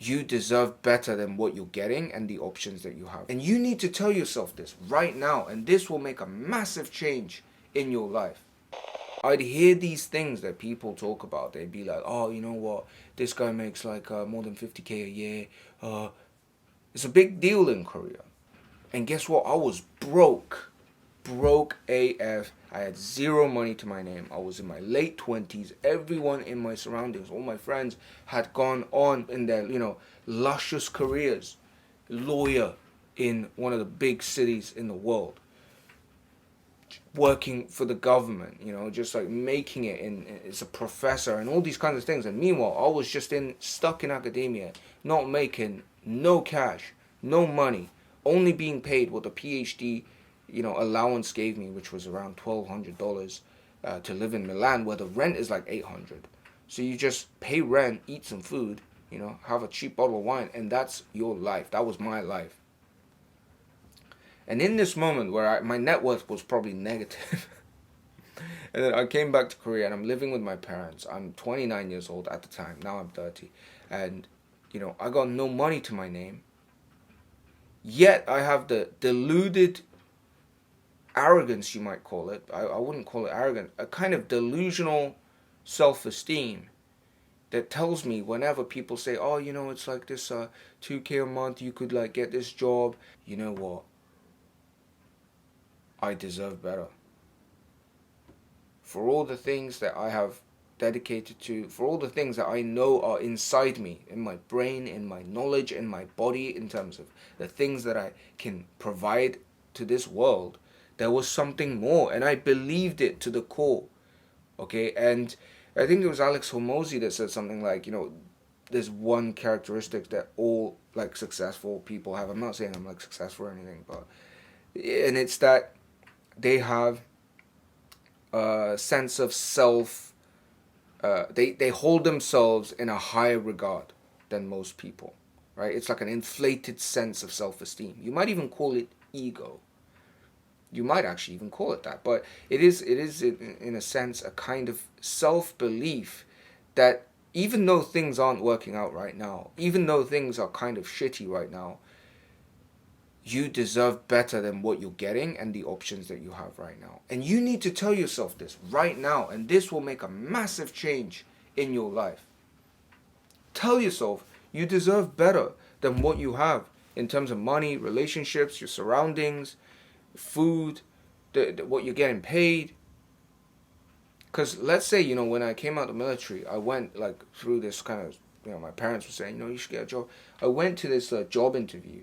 You deserve better than what you're getting and the options that you have. And you need to tell yourself this right now, and this will make a massive change in your life. I'd hear these things that people talk about. They'd be like, oh, you know what? This guy makes like more than 50K a year. It's a big deal in Korea. And guess what? I was broke. Broke AF. I had zero money to my name. I was in my late 20s. Everyone in my surroundings, all my friends, had gone on in their, luscious careers. Lawyer in one of the big cities in the world. Working for the government, just like making it in as a professor and all these kinds of things. And meanwhile, I was just stuck in academia, not making no cash, no money, only being paid what the PhD, allowance gave me, which was around $1,200 to live in Milan, where the rent is like 800. So you just pay rent, eat some food, have a cheap bottle of wine, and that's your life. That was my life. And in this moment where my net worth was probably negative, and then I came back to Korea and I'm living with my parents. I'm 29 years old at the time. Now I'm 30. And, I got no money to my name. Yet I have the deluded arrogance, you might call it. I wouldn't call it arrogant. A kind of delusional self-esteem that tells me whenever people say, oh, it's like this 2K a month, you could like get this job. You know what? I deserve better. For all the things that I have dedicated to, for all the things that I know are inside me, in my brain, in my knowledge, in my body, in terms of the things that I can provide to this world, there was something more, and I believed it to the core. Okay, and I think it was Alex Hormozy that said something like, there's one characteristic that all like successful people have. I'm not saying I'm like successful or anything, but and it's that they have a sense of self. They hold themselves in a higher regard than most people, right? It's like an inflated sense of self-esteem. You might even call it ego. You might actually even call it that, but it is in a sense a kind of self-belief that even though things aren't working out right now, even though things are kind of shitty right now, you deserve better than what you're getting and the options that you have right now. And you need to tell yourself this right now, and this will make a massive change in your life. Tell yourself you deserve better than what you have in terms of money, relationships, your surroundings, food, what you're getting paid. Because let's say, when I came out of the military, I went like through this kind of, my parents were saying, you should get a job. I went to this job interview,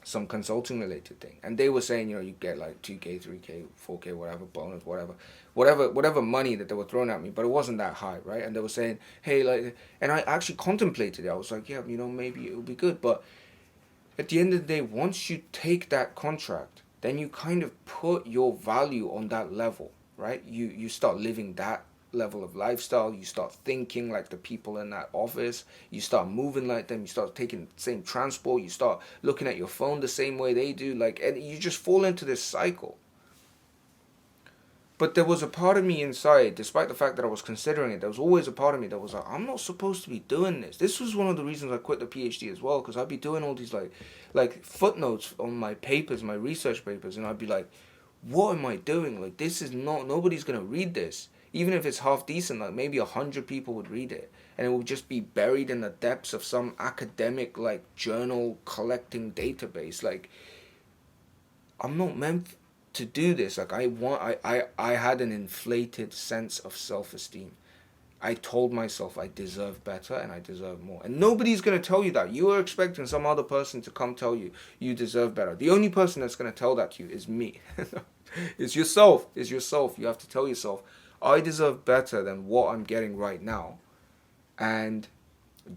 some consulting related thing, and they were saying, you get like 2K, 3K, 4K, whatever, bonus, whatever money that they were throwing at me, but it wasn't that high, right? And they were saying, hey, like, and I actually contemplated it. I was like, yeah, maybe it would be good, but at the end of the day, once you take that contract, then you kind of put your value on that level, right? You start living that level of lifestyle. You start thinking like the people in that office. You start moving like them. You start taking the same transport. You start looking at your phone the same way they do. Like, and you just fall into this cycle. But there was a part of me inside, despite the fact that I was considering it, there was always a part of me that was like, I'm not supposed to be doing this. This was one of the reasons I quit the PhD as well, because I'd be doing all these like footnotes on my papers, my research papers, and I'd be like, what am I doing? Like, this is not, nobody's going to read this. Even if it's half decent, like maybe 100 people would read it. And it would just be buried in the depths of some academic, like, journal collecting database. Like, I'm not meant to do this. Like, I had an inflated sense of self-esteem. I told myself I deserve better and I deserve more. And nobody's going to tell you that. You are expecting some other person to come tell you you deserve better. The only person that's going to tell that to you is me. It's yourself. It's yourself. You have to tell yourself, I deserve better than what I'm getting right now. And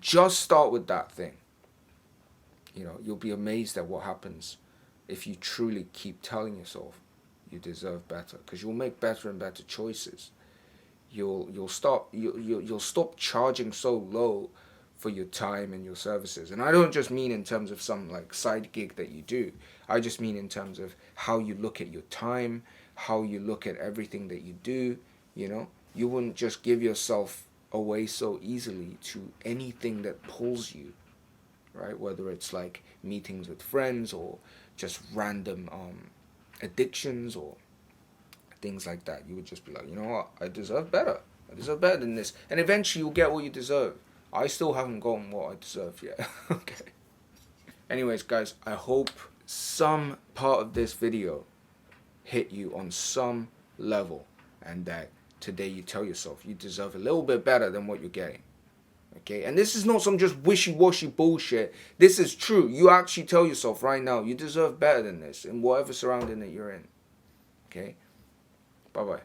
just start with that thing. You'll be amazed at what happens if you truly keep telling yourself you deserve better, because you'll make better and better choices. You'll stop charging so low for your time and your services. And I don't just mean in terms of some like side gig that you do. I just mean in terms of how you look at your time, how you look at everything that you do. You wouldn't just give yourself away so easily to anything that pulls you, right? Whether it's like meetings with friends or just random addictions or things like that. You would just be like, you know what, I deserve better. I deserve better than this. And eventually you'll get what you deserve. I still haven't gotten what I deserve yet. Okay. Anyways, guys, I hope some part of this video hit you on some level, and that today you tell yourself you deserve a little bit better than what you're getting. Okay, and this is not some just wishy-washy bullshit. This is true. You actually tell yourself right now you deserve better than this in whatever surrounding that you're in. Okay, bye bye.